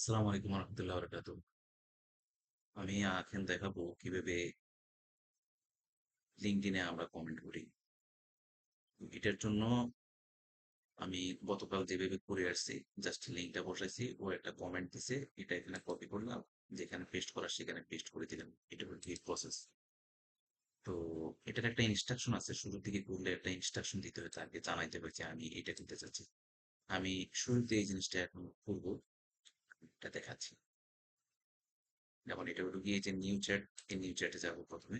আসসালামু আলাইকুম রহমতুল্লাহ বরকাত। আমি এখন দেখাবো কিভাবে লিঙ্কডইনে আমরা কমেন্ট করি। এটার জন্য আমি গতকাল যেভাবে করে আসছি, জাস্ট লিঙ্কটা বসাইছি, ও একটা কমেন্ট দিছে, এটা এখানে কপি করলাম, যেখানে পেস্ট করার সেখানে পেস্ট করে দিলাম। এটা হলো কি প্রসেস। তো এটার একটা ইনস্ট্রাকশন আছে, শুরু থেকে করলে একটা ইনস্ট্রাকশন দিতে হয়, তাকে জানাইতে হবে যে আমি এটা করতে চাচ্ছি। আমি শুরুতে এই জিনিসটা এখন করবো, এটা দেখাচ্ছি। যেমন এটা হলো গিয়ে যে নিউ চ্যাট, এই নিউ চ্যাটে যাবো প্রথমে।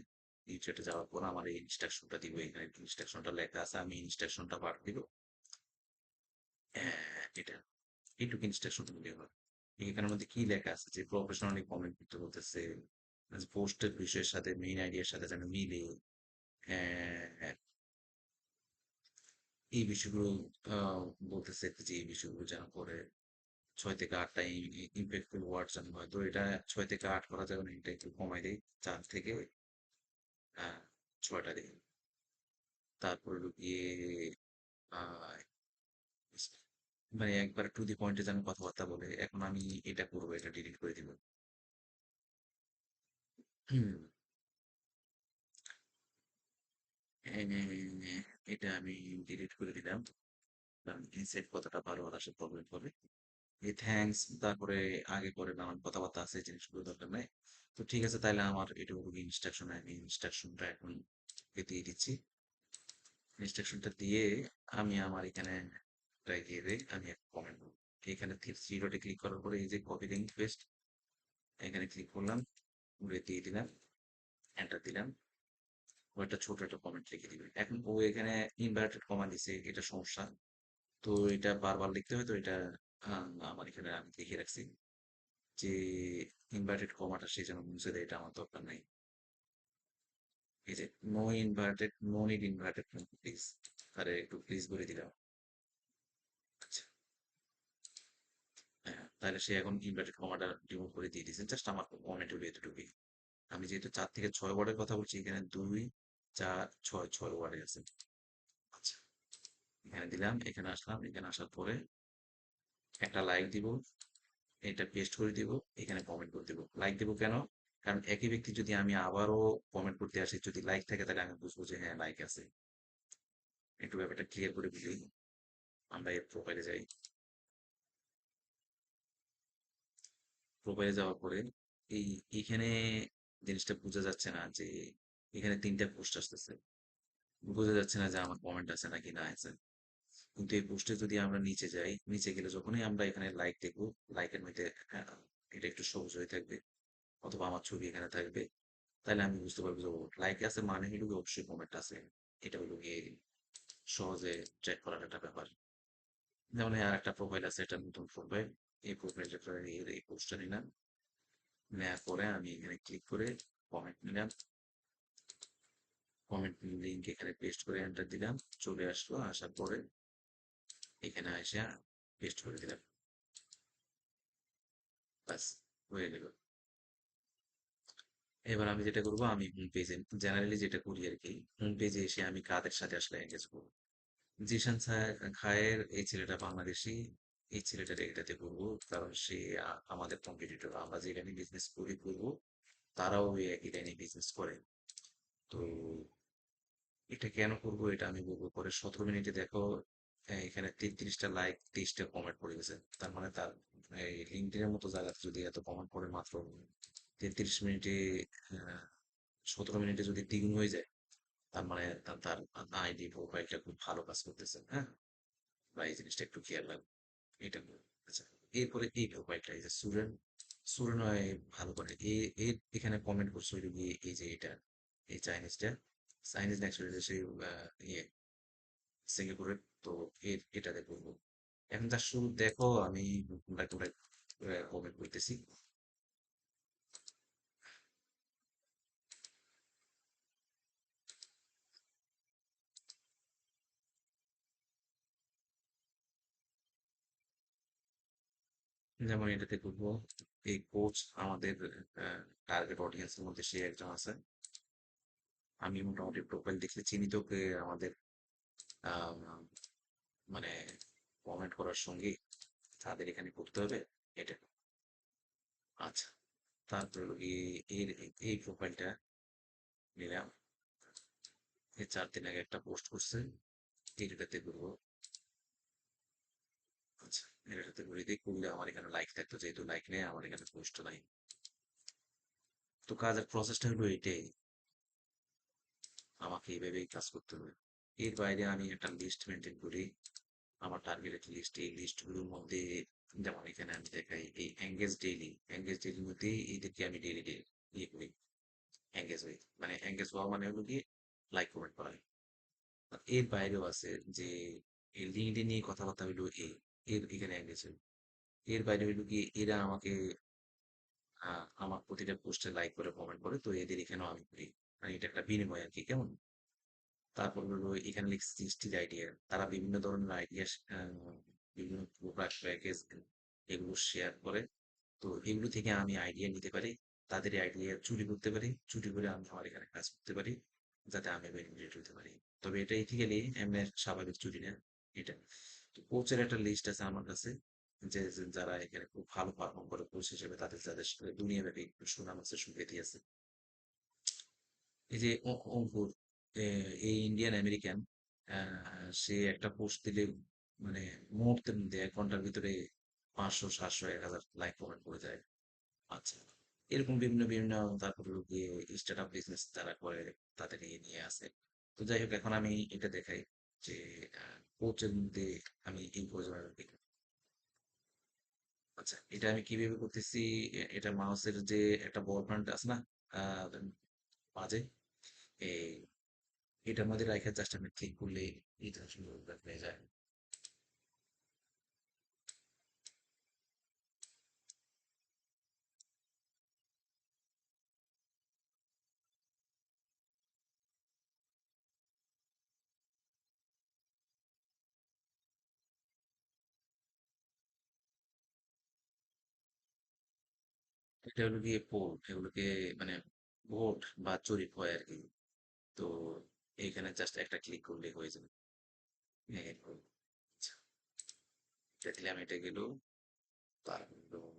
নিউ চ্যাটে যাওয়ার পর আমার এই ইনস্ট্রাকশনটা দিব, এখানে ইনস্ট্রাকশনটা লেখা আছে, আমি ইনস্ট্রাকশনটা পাঠ দিব। এটা এইটুকু ইনস্ট্রাকশন দিলে হবে। এখানের মধ্যে কি লেখা আছে যে প্রফেশনালি কমেন্ট করতে বলতেছে, পোস্টের বিষয়ের সাথে মেইন আইডিয়ার সাথে যেন মিলে। আহ, এই বিষয়গুলো আহ, বলতেছে যে এই বিষয়গুলো যেন করে 6 থেকে 8টা ইম্প্যাক্টফুল ওয়ার্ড যেন হয়। তো এটা 6 থেকে 8 করা যাবে না, এটা একটু কমাই দেয়, 4 থেকে 6টা দিই। তারপর হলো গিয়ে আহ, মানে একবার টু দি পয়েন্টে যেন কথাবার্তা বলে। এখন আমি এটা করবো, এটা ডিলিট করে দিব। হুম, এটা আমি ডিলিট করে দিলাম, কারণ ইনসাইড কথাটা বারবার আসে, প্রবলেম হবে। এই থ্যাঙ্কস, তারপরে আগে পরে নানান কথাবার্তা আছে, এই জিনিসগুলো দরকার নাই। তো ঠিক আছে, তাহলে আমার এটা হলো ইনস্ট্রাকশন, আমি ইনস্ট্রাকশনটা এখন ওকে দিয়ে দিচ্ছি। ইনস্ট্রাকশনটা দিয়ে আমি আমার এখানে গিয়ে দেই, আমি একটা কমেন্ট করবো। এখানে থ্রি ডটে ক্লিক করার পরে এই যে কপি লিঙ্ক পেস্ট, এখানে ক্লিক করলাম, ঘুরে দিয়ে দিলাম, এন্টার দিলাম। ও একটা ছোট একটা কমেন্ট লিখে দিবে। এখন ও এখানে ইনভার্টেড কমা দিছে, এটা সমস্যা। তো এটা বারবার লিখতে হয়, তো এটা আমার এখানে আমি লিখে রাখছি যে ইনভার্টেড কমাটা সে যেন মুছে দেয়, এটা আমার দরকার নাই। এই যে no inverted, no need inverted please, আরে একটু প্লিজ বলে দিলাম। আচ্ছা, হ্যাঁ, তাহলে সে এখন ইনভার্টেড কমাটা রিমুভ করে দিয়ে দিয়েছে। জাস্ট আমার কমেন্ট হলো এতটুকুই। আমি যেহেতু 4 থেকে 6 ওয়ার্ডের কথা বলছি, এখানে 2 4 6 6 ওয়ার্ডে আছে। আচ্ছা, এখানে দিলাম, এখানে আসলাম, এখানে আসার পরে একটা লাইক দিব, এটা পেস্ট করে দিব, এখানে কমেন্ট করে দিব। লাইক দিব কেন? কারণ একই ব্যক্তি যদি আমি আবারও কমেন্ট করতে আসি, যদি লাইক থাকে তাহলে আমি বুঝবো যে হ্যাঁ লাইক আছে। একটু ব্যাপারটা ক্লিয়ার করে বলি। আমরা এর প্রোফাইলে যাই। প্রোফাইলে যাওয়ার পরে এই এইখানে জিনিসটা বোঝা যাচ্ছে না যে এখানে 3টা পোস্ট আসতেছে, বোঝা যাচ্ছে না যে আমার কমেন্ট আছে নাকি না আছে। কিন্তু এই পোস্টে যদি আমরা নিচে যাই, নিচে গেলে যখনই আমরা এখানে লাইক দেখবো, লাইকের মধ্যে এটা একটু সবুজ হয়ে থাকবে, অথবা আমার ছবি এখানে থাকবে। তাহলে আমি বুঝতে পারবো যে লাইক আছে মানে হলো গিয়ে অবশ্যই কমেন্ট আছে। এটা হলো গিয়ে সহজে ট্র্যাক করার একটা ব্যাপার। যেমন আর একটা প্রোফাইল আছে, এটা নতুন প্রোফাইল। এই প্রোফাইল এই পোস্টটা নিলাম, নেওয়ার পরে আমি এখানে ক্লিক করে কমেন্ট নিলাম। কমেন্ট লিঙ্ক এখানে পেস্ট করে এন্টার দিলাম, চলে আসলো। আসার পরে এখানে এসে পেস্ট করে দিলাম, ব্যাস হয়ে গেল। এবার আমি যেটা করবো, আমি হোম পেজে জেনারেলি যেটা করি আর কি, হোম পেজে এসে আমি কাদের সাথে আসলে এঙ্গেজ করবো। জিশান খায়ের, এই ছেলেটা বাংলাদেশি, এই ছেলেটার এটাতে করবো, কারণ সে আমাদের কম্পিটিটর, আমরা যে লাইনে বিজনেস করি করবো, তারাও ওই একই লাইনে বিজনেস করে। তো এটা কেন করবো এটা আমি বলবো পরে। 17 মিনিটে দেখো, এখানে 33টা লাইক, 23টা কমেন্ট পড়ে গেছে। তার মানে তার এই লিঙ্কডইনের মতো জায়গাতে যদি এত কমেন্ট পড়ে মাত্র 33 মিনিটে, 17 মিনিটে যদি 3 হয়ে যায়, তার মানে তার আইডি প্রোফাইলটা খুব ভালো কাজ করতেছে, হ্যাঁ। বা এই জিনিসটা একটু খেয়াল রাখবো, এটা করবো। আচ্ছা, এরপরে এই প্রোফাইলটা, এই যে সুরেন, সুরেন হয় ভালো করে এর এখানে কমেন্ট করছে হইলো গিয়ে এই যে এটা, এই চাইনিজটা, চাইনিজ ন্যাচুরাল সেই ইয়ে সিঙ্গাপুরের। তো এটাতে করবো। এখন তার শুরু দেখো, আমি তোমরা তোমরা কমেন্ট করতেছি। যেমন এটাতে করবো, এই কোচ আমাদের টার্গেট অডিয়েন্সের মধ্যে সে একজন আছে। আমি মোটামুটি প্রোফাইল দেখলে চিনি তো কে আমাদের আহ, মানে কমেন্ট করার সঙ্গে তাদের এখানে করতে হবে, এটা। আচ্ছা, তারপর হলো গিয়ে এর এই প্রোফাইলটা নিলাম। এই 4 দিন আগে একটা পোস্ট করছে, এটাতে করবো। আচ্ছা, এটাতে করে দিয়ে করলে আমার এখানে লাইক থাকতো, যেহেতু লাইক নেই আমার এখানে পোস্ট নাই। তো কাজের প্রসেসটা হলো এটাই, আমাকে এইভাবেই কাজ করতে হবে। এর বাইরে আমি একটা লিস্ট মেনটেন করি, আমার টার্গেটেড লিস্ট। এই লিস্টগুলোর মধ্যে যেমন এখানে আমি দেখাই এই এঙ্গেজ ডেইলির মধ্যে এদেরকে আমি ডেইলি ইয়ে করি, এঙ্গেজ হই। মানে এঙ্গেজ হওয়া মানে হলো গিয়ে লাইক কমেন্ট করা। এর বাইরেও আছে যে এই লিঙ্কডইন নিয়ে কথাবার্তা হইলো এর এখানে এঙ্গেজ হই। এর বাইরে হইলো কি এরা আমাকে আমার প্রতিটা পোস্টে লাইক করে কমেন্ট করে, তো এদের এখানেও আমি করি। মানে এটা একটা বিনিময় আর কি, কেমন? তারপর হলো এখানে লিখছি সৃষ্টির আইডিয়া। তারা বিভিন্ন ধরনের আইডিয়া, বিভিন্ন প্রোডাক্ট প্যাকেজ এগুলো শেয়ার করে। তো এগুলো থেকে আমি আইডিয়া নিতে পারি, তাদের আইডিয়া চুরি করতে পারি, চুরি করে আমি আমার এখানে কাজ করতে পারি, যাতে আমি বেনিফিট হতে পারি। তবে এটা ইথিক্যালি এমনি স্বাভাবিক চুরি না এটা। তো কোচের একটা লিস্ট আছে আমার কাছে, যে যারা এখানে খুব ভালো পারফর্ম করে কোচ হিসেবে, তাদের যাদের সাথে দুনিয়াব্যাপী সুনাম আছে, সুখ্যাতি আছে। এই যে অঙ্কুর, এই ইন্ডিয়ান আমেরিকান, সে একটা পোস্ট দিলে মানে মুহূর্তের মধ্যে 1 ঘন্টার ভিতরে 500 700 1000 লাইক কমেন্ট করে যায়। আচ্ছা, এরকম বিভিন্ন বিভিন্ন তারপর গিয়ে স্টার্ট আপ বিজনেস যারা করে তাদের নিয়ে আসে। তো যাই হোক, এখন আমি এটা দেখাই যে কোচের মধ্যে আমি এই প্রয়োজন। আচ্ছা, এটা আমি কিভাবে করতেছি? এটা মাউসের যে একটা বল পয়েন্ট আছে না, আহ, মাঝে এই এটার মধ্যে রাইখা জাস্ট আমি ক্লিক করলে এটা সুন্দর হয়ে যায়। এটা হলো গিয়ে পোল, এগুলোকে মানে ভোট বা জরিপ হয় আর কি। তো এইখানে জাস্ট একটা ক্লিক করলে হয়ে যাবে। এরকম। আচ্ছা, এটা দিলাম, এটা গেল। তারপর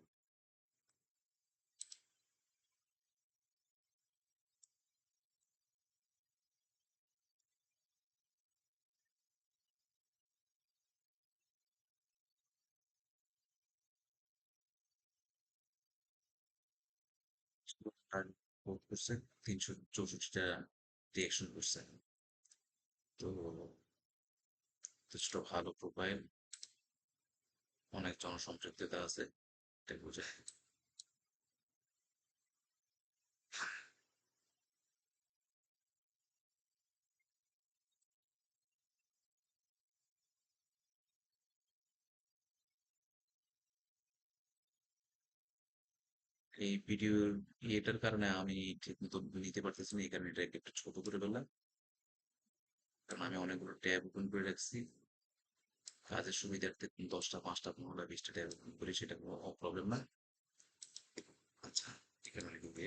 আর ভোট করছে 364টা রিয়াকশন করছে। তো যথেষ্ট ভালো প্রোফাইল, অনেক জনসম্পৃক্ততা আছে, এটা বোঝায়। এই ভিডিও এটার কারণে আমি ঠিক মতো নিতে পারতেছি না, এই কারণে এটাকে একটু ছোট করে ফেললাম। কারণ আমি অনেকগুলো ট্যাব ওপেন করে রাখছি কাজের সুবিধার্থে, 10টা 5টা 15টা 20টা ট্যাব ওপেন করি, সেটা কোনো প্রবলেম না। আচ্ছা, এখানে লিখবে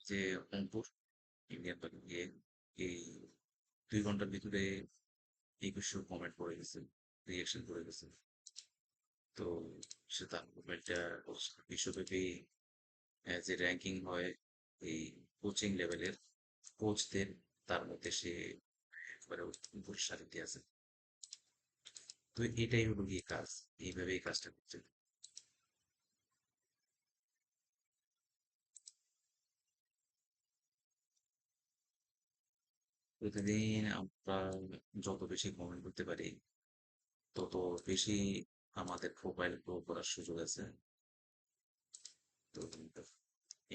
যে অঙ্কুর ইন্ডিয়ান গিয়ে এই 2 ঘন্টার ভিতরে 2100 কমেন্ট করে গেছে, রিয়াকশন করে গেছে। তো সে তার প্রোফাইলটা বিশ্বব্যাপী যে র্যাঙ্কিং হয় এই কোচিং লেভেলের কোচদের, তার মধ্যে সে একবারে উপর সারিতে আছে। তো এটাই হলো গিয়ে কাজ, এইভাবে এই কাজটা করতে হবে। প্রতিদিন আমরা যত বেশি কমেন্ট করতে পারি, তত বেশি আমাদের প্রোফাইল গ্রো করার সুযোগ আছে। তো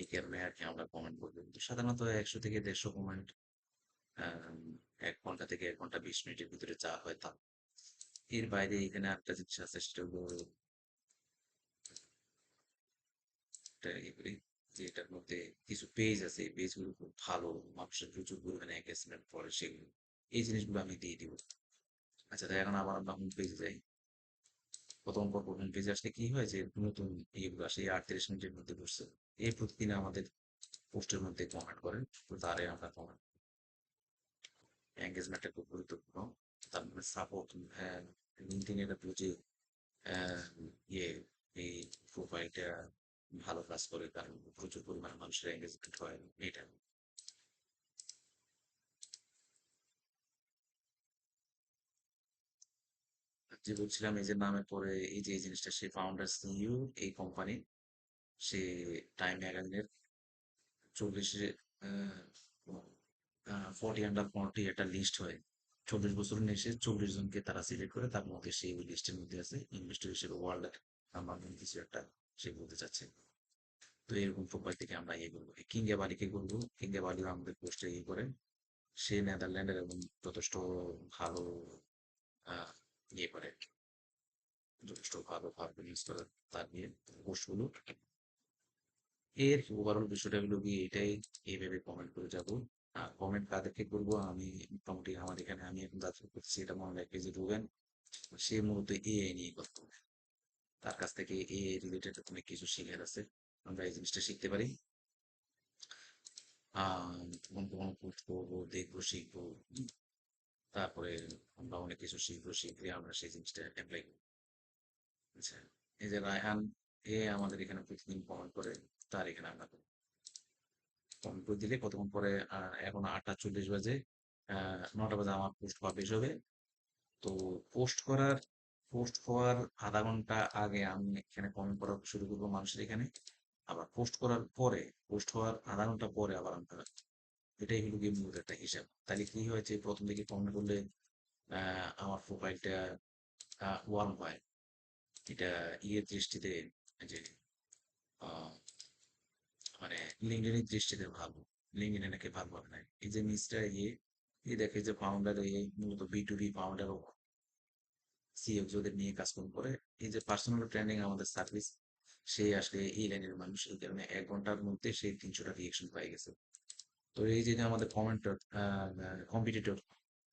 এই কারণে আর কি আমরা কমেন্ট করবো। তো সাধারণত 100 থেকে 150 কমেন্ট 1 ঘন্টা থেকে 1 ঘন্টা 20 মিনিটের ভিতরে যা হয় তা। এর বাইরে এখানে একটা জিনিস আছে, সেটা হলো একটা ইয়ে করি যে এটার মধ্যে কিছু পেজ আছে, এই পেজগুলো খুব ভালো, মানুষের প্রচুর পরিমাণে এঙ্গেজমেন্ট করে সেগুলো, এই জিনিসগুলো আমি দিয়ে দিব। আচ্ছা, তাই এখন আবার আমরা হোম পেজে যাই। প্রথম পর প্রথম পেজে আসলে কি হয় যে নতুন ইয়েগুলো আসে এই 38 মিনিটের মধ্যে বসছে, এই প্রতিদিন আমাদের পোস্টের মধ্যে কমেন্ট করেন, তো তারে আমরা কমেন্ট, এঙ্গেজমেন্টটা খুব গুরুত্বপূর্ণ। তারপরে সাপোর্ট, লিঙ্কডইন এটা বুঝে আহ, ইয়ে এই প্রোফাইলটা ভালো কাজ করে, কারণ প্রচুর পরিমাণে মানুষের এঙ্গেজমেন্ট হয় এটা। যে বলছিলাম এই যে নামের পরে এই যে এই জিনিসটা, সে ফাউন্ডার সিইও এই কোম্পানি, সে টাইম ম্যাগাজিনের 40 40 under 40 একটা লিস্ট হয়, 40 বছর নিচে 40 জনকে তারা সিলেক্ট করে, তার মধ্যে সেই ওই লিস্টের মধ্যে আছে ইনভেস্টর হিসেবে ওয়ার্ল্ড নাম্বার কিছু একটা সে বলতে চাচ্ছে। তো এরকম প্রোফাইল থেকে আমরা ইয়ে করবো, কিংবা বালিকে করবো, কিংবা বালিও আমাদের পোস্টে ইয়ে করে। সে নেদারল্যান্ডের এবং যথেষ্ট ভালো ইয়ে করে, যথেষ্ট ভালো পারফরমেন্স করে তার নিয়ে পোস্টগুলো। এর ওভারঅল বিষয়টা হলো গিয়ে এটাই, এইভাবে কমেন্ট করে যাবো। আর কমেন্ট কাদেরকে করবো আমি, মোটামুটি আমার এখানে আমি এখন যাত্রা করছি, এটা মনে রাখবে যে রুবেন, সে মূলত এআই নিয়ে করতো, তার কাছ থেকে এআই রিলেটেড অনেক কিছু শেখার আছে, আমরা এই জিনিসটা শিখতে পারি। কোন কোন কোর্স করবো, দেখবো, শিখবো। তারপরে আমরা অনেক কিছু শিখবো, শিখলে আমরা সেই জিনিসটা অ্যাপ্লাই করবো। আচ্ছা, এই যে রায়হান, এ আমাদের এখানে প্রতিদিন কমেন্ট করে, তার এখানে আমরা কমেন্ট করে দিলে কতক্ষণ পরে, এখন 8টা 40 বাজে, 9টা বাজে আমার পোস্ট পাবলিশ হবে। তো পোস্ট করার পোস্ট হওয়ার আধা ঘন্টা আগে আমি এখানে কমেন্ট করা শুরু করবো মানুষের এখানে, আবার পোস্ট করার পরে, পোস্ট হওয়ার আধা ঘন্টা পরে আবার আমরা, এটাই হলো গিয়ে মূলত একটা হিসাব। তাহলে কি হয়েছে, প্রথম দিকে কমেন্ট করলে আমার প্রোফাইলটা ওয়ার্ম হয়, এটা ইয়ের দৃষ্টিতে, যে আহ, মানে লিঙ্কডইনের দৃষ্টিতে ভালো, লিঙ্কডইনে নাকি ভালো হবে না। এই যে মিস্টার ইয়ে, এই দেখে যে ফাউন্ডার, এই মূলত B2B ফাউন্ডার ও সিএক্সওদের নিয়ে কাজকর্ম করে, এই যে পার্সোনাল ট্রেনিং আমাদের সার্ভিস, সে আসলে এই লাইনের মানুষ, এই কারণে 1 ঘন্টার মধ্যে সে 300টা রিয়েকশন পাই গেছে। তো এই যে আমাদের কমেন্টার, কম্পিটিটর,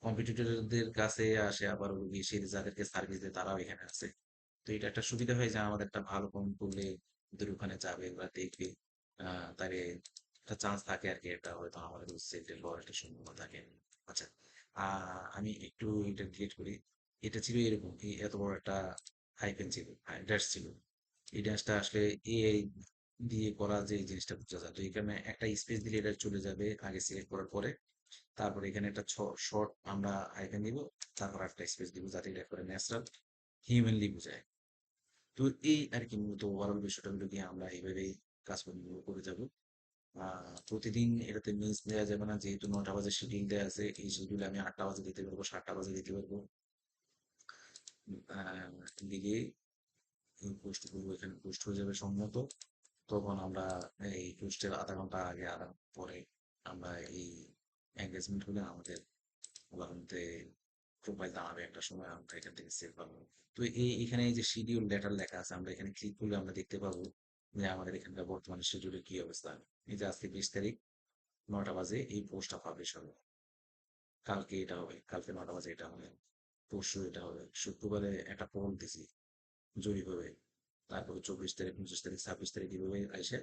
কম্পিটিটরদের কাছে আসে, আবার ওই সে যাদেরকে সার্ভিস দেয় তারাও এখানে আছে। তো এটা একটা সুবিধা হয় যে আমাদের একটা ভালো কমেন্ট করলে ওদের ওখানে যাবে বা দেখবে, তাহলে একটা চান্স থাকে আর কি, এটা হয়তো আমাদের সেটেল হওয়ার একটা সম্ভাবনা থাকে। আচ্ছা, আমি একটু এটা ডিলিট করি। এটা ছিল এরকম, এত বড় একটা হাইফেন ছিল, ড্যাশ ছিল। এই ড্যাশটা আসলে এআই দিয়ে করা, যে এই জিনিসটা বোঝা যায়। তো এখানে একটা স্পেস দিলে এটা চলে যাবে আগে সিলেক্ট করার পরে, তারপরে এখানে একটা শর্ট আমরা আইকন দিব, তারপর একটা স্পেস দিব যাতে এটা করে ন্যাচারাল হিউম্যানলি বোঝায়। তো এই আর কি মূলত ওভারঅল বিষয়টা হলো গিয়ে আমরা এইভাবেই কাজকর্মগুলো করে যাব। প্রতিদিন এটাতে মিস দেওয়া যাবে না, যেহেতু 9টা বাজে শিডিউল দেওয়া আছে, এই শিডিউলে আমি 8টা বাজে দিতে পারবো, 7টা বাজে দিতে পারবো। দিলে এই পোস্ট করবো, এখানে পোস্ট হয়ে যাবে সম্মত, তখন আমরা এই পোস্টের আধা ঘন্টা আগে আধা ঘন্টা পরে আমরা এই এঙ্গেজমেন্ট হলে আমাদের মধ্যে প্রোফাইল দাঁড়াবে, একটা সময় আমরা এখান থেকে সেভ পাবো। তো এখানে এই যে শিডিউল লেটার লেখা আছে, আমরা এখানে ক্লিক করলে আমরা দেখতে পাবো যে আমাদের এখানকার বর্তমানে শিডিউলের কি অবস্থা। এই যে আজকে 20 তারিখ, 9টা বাজে এই পোস্টটা পাবলিশ হবে, কালকে এটা হবে, কালকে 9টা বাজে এটা হবে, পরশু এটা হবে, শুক্রবারে একটা পোল দিছি জয়ী হবে, তারপরে 24 তারিখ, 29 তারিখ, 26 তারিখ এভাবে আসে,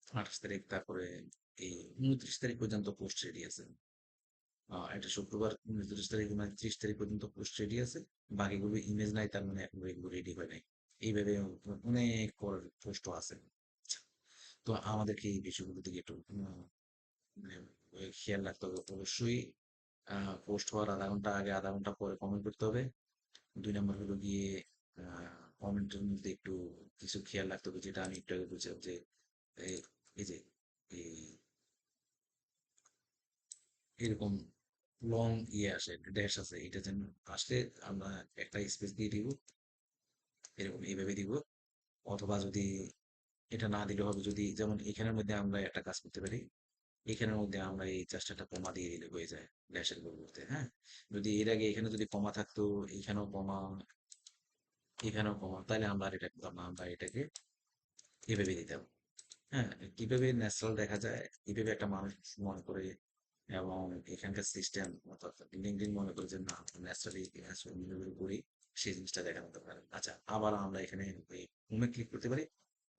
28 তারিখ, তারপরে এই 29 তারিখ পর্যন্ত পোস্ট রেডি আছে। এটা শুক্রবার 29 তারিখ, মানে 30 তারিখ পর্যন্ত পোস্ট রেডি আছে, বাকিগুলো ইমেজ নাই, তার মানে এখনো এগুলো রেডি হয় নাই। এইভাবে অনেক পোস্ট আছে। তো আমাদেরকে এই বিষয়গুলো দিকে একটু মানে খেয়াল রাখতে হবে অবশ্যই। পোস্ট হওয়ার আধা ঘন্টা আগে আধা ঘন্টা পরে কমেন্ট করতে হবে। 2 নম্বর হলো গিয়ে কমেন্টের মধ্যে একটু কিছু খেয়াল রাখতে হবে, যেটা আমি একটু আগে বলছিলাম যে এই এই যে এই এরকম লং ইয়ে আসে, ড্যাশ আছে, এটা যেন আসলে আমরা একটা স্পেস দিয়ে দিব, এরকম এইভাবে দিব। অথবা যদি এটা না দিলে হবে, যদি যেমন এখানের মধ্যে আমরা একটা কাজ করতে পারি, এখানের মধ্যে আমরা এই জাস্ট একটা কমা দিয়ে দিলে হয়ে যায় ড্যাশের পরিবর্তে। হ্যাঁ, যদি এর আগে এখানে যদি কমা থাকতো, এখানেও কমা, এখানেও কমা, তাহলে আমরা আর এটা করতাম না, আমরা এটাকে এভাবে দিতাম। হ্যাঁ, কিভাবে ন্যাচারাল দেখা যায়, কিভাবে একটা মানুষ মনে করে, এবং এখানকার সিস্টেম অর্থাৎ লিঙ্কডইন মনে করে যে না ন্যাচারালি করি, সেই জিনিসটা দেখানো দরকার। আচ্ছা, আবার আমরা এখানে ওই হোমে ক্লিক করতে পারি,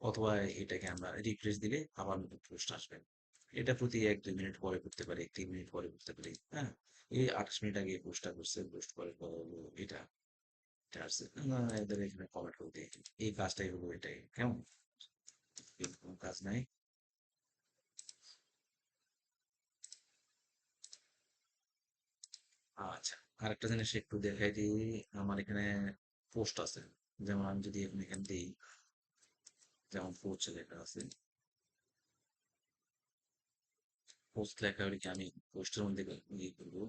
অথবা এটাকে আমরা রিফ্রেশ দিলে আবার নতুন পোস্ট আসবে। এটা প্রতি ১-২ মিনিট পরে করতে পারি, ৩ মিনিট পরে করতে পারি। হ্যাঁ? এই ২৮ মিনিট আগে পোস্টটা করছে, পোস্ট করার পর হলো এটা, এটা আসছে। এদের এখানে কমেন্ট করে দিই। এই কাজটাই হলো এটাই। কেমন? এরকম কাজ নাই। আচ্ছা, আরেকটা জিনিস একটু দেখাই দিই। আমার এখানে পোস্ট আছে। যেমন আমি যদি এখানে দিই, যেমন পোস্ট লেখা আছে। পোস্ট লেখা হলে কি আমি পোস্টের মধ্যে ইয়ে করবো,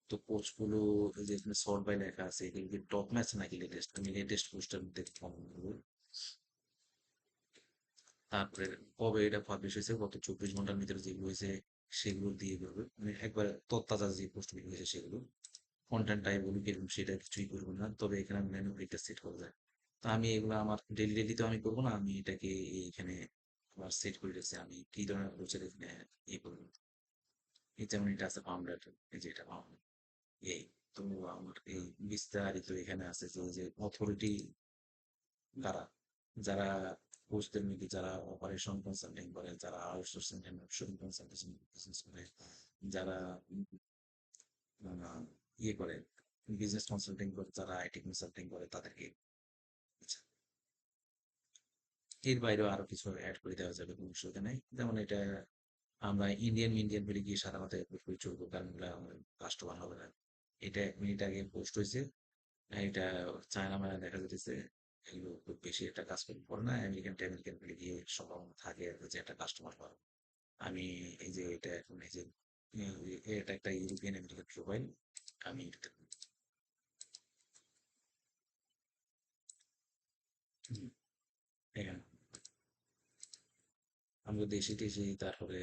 তো পোস্ট গুলো এই যে এখানে সর্ট বাই লেখা আছে, এগুলো কি টপ ম্যাচ নাকি লেটেস্ট? আমি লেটেস্ট পোস্টের মধ্যে কমেন্ট করবো। তারপরে কবে এটা পাবলিশ হয়েছে, গত ২৪ ঘন্টার ভিতরে যেগুলো হয়েছে সেগুলো দিয়ে করবে, মানে একবার তত্তাজা যে পোস্ট গুলো হয়েছে সেগুলো। কন্টেন্ট টাইপ গুলো কিরকম সেটা কিছুই করবো না, তবে এখানে মেনু এটা সেট করা যায়। তো আমি এগুলো আমার ডেলি ডেলি তো আমি করবো না, আমি এটাকে এইখানে আমার সেট করে রেখেছি আমি কি ধরনের পোস্টের এখানে ইয়ে করবো। এই যেমন এটা আছে ফাউন্ডার, এই যে এটা ফাউন্ডার, এই, তো আমার এই বিস্তারিত এখানে আছে যে যে অথরিটি কারা, যারা পোস্টদের মিলে, যারা অপারেশন কনসাল্টিং করে, যারা আউটসোর্সিং এন্ড অফশোরিং কনসালটেশন বিজনেস করে, যারা ইয়ে করে, বিজনেস কনসাল্টিং করে, যারা আইটি কনসাল্টিং করে তাদেরকে। আচ্ছা, এর বাইরেও আরো কিছু অ্যাড করে দেওয়া যাবে, কোনো অসুবিধা নেই। যেমন এটা আমরা ইন্ডিয়ান ইন্ডিয়ান বলে গিয়ে সাধারণত অ্যাপ্রুভ করে চলবো, কারণ এগুলো আমার কাস্টমার হবে না। এটা ১ মিনিট আগে পোস্ট হয়েছে, এটা চায়না মায়না দেখা যাইতেছে, এগুলো খুব বেশি একটা কাজ করতে পারে না। আমেরিকান টেমেরিকান বলে গিয়ে সম্ভাবনা থাকে আর কি যে একটা কাস্টমার পাওয়ার। আমি এই যে এটা এখন এই যে এটা একটা ইউরোপিয়ান আমেরিকান প্রোফাইল, আমি এটাতে হুম, এখানে আমরা দেশি টেশি, তারপরে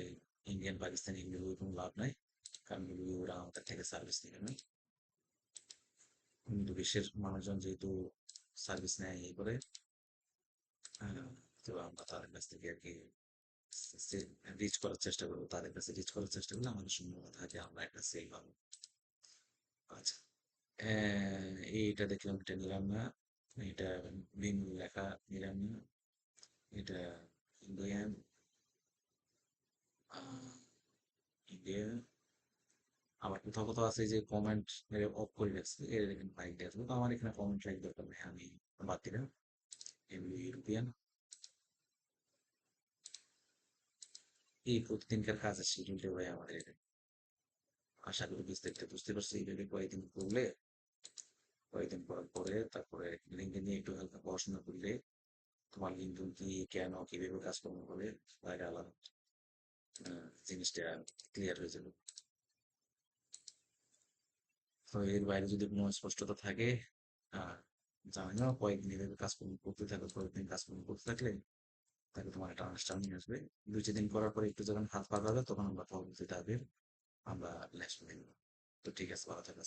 ইন্ডিয়ান পাকিস্তানি, এগুলো কোনো লাভ নাই, কারণ এগুলো ওরা আমাদের থেকে সার্ভিস নেবে না। কিন্তু দেশের মানুষজন যেহেতু সার্ভিস নেয় এই করে, তো আমরা তাদের কাছ থেকে আর কি রিচ করার চেষ্টা করবো, তাদের কাছে রিচ করার চেষ্টা করলে আমাদের সম্ভাবনা থাকে আমরা একটা সেল পাবো। আচ্ছা, এইটা দেখলাম, এটা নিলাম না। এটা বিন লেখা নিলাম না। এটা ইন্ডিয়ান, ইন্ডিয়া। আবার কোথাও কোথাও আছে যে কমেন্ট অফ করে রাখছে, এর এখানে বাইক দেওয়া যাবে। তো আমার এখানে কমেন্ট রাখ দরকার নেই, আমি বাদ দিলাম। এগুলো ইউরোপিয়ান। এই প্রতিদিনকার কাজের শিডিউলটা ভাই আমাদের, আশা করি বিস্তারিত বুঝতে পারছি। এইভাবে কয়েকদিন করলে, কয়েকদিন করার পরে তারপরে লিঙ্কডইন নিয়ে একটু হালকা পড়াশোনা করলে, তোমার লিঙ্কডইন কি, কেন, কিভাবে কাজকর্ম করে, বাইরে আলাদা জিনিসটা ক্লিয়ার হয়ে যাবে। তো এর বাইরে যদি কোনো স্পষ্টতা থাকে, আহ জানি না, কয়েকদিন এভাবে কাজকর্ম করতে থাকো, কয়েকদিন কাজকর্ম করতে থাকলে তাহলে তোমার একটা আন্ডারস্ট্যান্ডিং আসবে। ২-৪ দিন করার পরে একটু যখন হাত পা হবে তখন আমরা পরবর্তীতে আসবে, আমরা নেক্সট তো ঠিক আছে, ভালো থাকো।